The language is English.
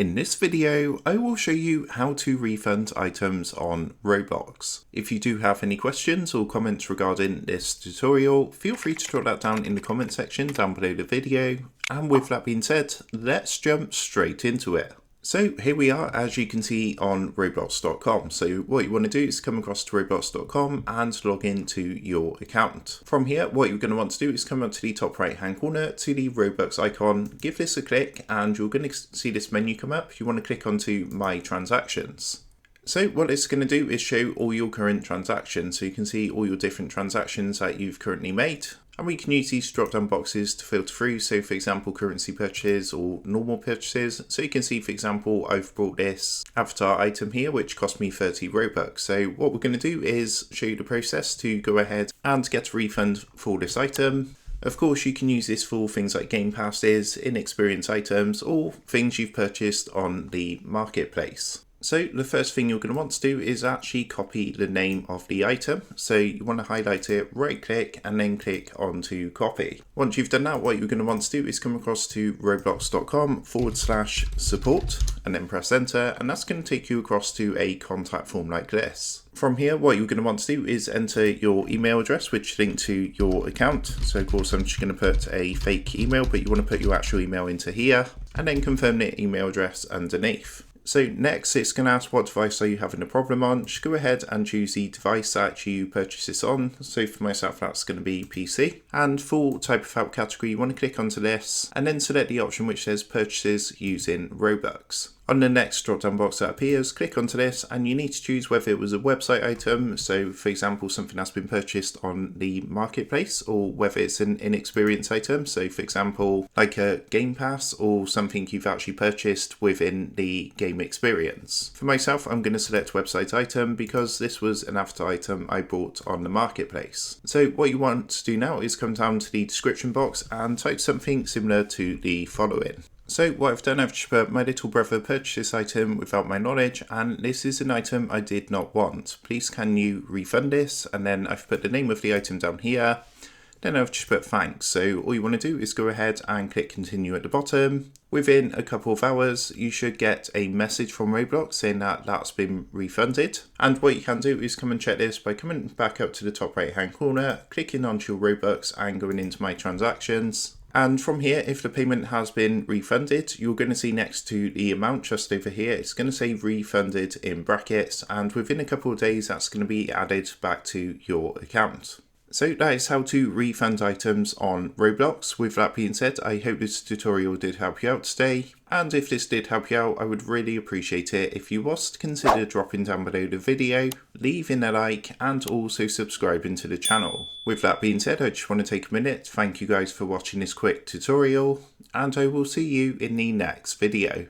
In this video, I will show you how to refund items on Roblox. If you do have any questions or comments regarding this tutorial, feel free to drop that down in the comment section down below the video. And with that being said, let's jump straight into it. So here we are, as you can see, on Roblox.com. So what you want to do is come across to Roblox.com and log into your account. From here, what you're going to want to do is come up to the top right hand corner to the Robux icon, give this a click, and you're going to see this menu come up. You want to click onto My Transactions. So what it's going to do is show all your current transactions. So you can see all your different transactions that you've currently made. And we can use these drop down boxes to filter through. So for example, currency purchases or normal purchases. So you can see, for example, I've bought this avatar item here, which cost me 30 Robux. So what we're going to do is show you the process to go ahead and get a refund for this item. Of course, you can use this for things like game passes, in-experience items, or things you've purchased on the marketplace. So the first thing you're going to want to do is actually copy the name of the item. So you want to highlight it, right click, and then click onto copy. Once you've done that, what you're going to want to do is come across to roblox.com/support and then press enter. And that's going to take you across to a contact form like this. From here, what you're going to want to do is enter your email address, which is linked to your account. So of course, I'm just going to put a fake email, but you want to put your actual email into here and then confirm the email address underneath. So next, it's going to ask what device are you having a problem on. Just go ahead and choose the device that you purchase this on. So for myself, that's going to be PC. And for type of help category, you want to click onto this and then select the option which says purchases using Robux. On the next drop down box that appears, click onto this and you need to choose whether it was a website item. So for example, something that's been purchased on the marketplace, or whether it's an in-experience item. So for example, like a game pass or something you've actually purchased within the game experience. For myself, I'm going to select website item because this was an avatar item I bought on the marketplace. So what you want to do now is come down to the description box and type something similar to the following. So what I've done, I've just put my little brother purchased this item without my knowledge, and this is an item I did not want. Please can you refund this? And then I've put the name of the item down here. Then I've just put thanks. So all you want to do is go ahead and click continue at the bottom. Within a couple of hours, you should get a message from Roblox saying that that's been refunded. And what you can do is come and check this by coming back up to the top right hand corner, clicking onto your Robux and going into my transactions. And from here, if the payment has been refunded, you're going to see next to the amount just over here, it's going to say refunded in brackets. And within a couple of days, that's going to be added back to your account. So that is how to refund items on Roblox. With that being said, I hope this tutorial did help you out today. And if this did help you out, I would really appreciate it if you was to consider dropping down below the video, leaving a like, and also subscribing to the channel. With that being said, I just want to take a minute to thank you guys for watching this quick tutorial, and I will see you in the next video.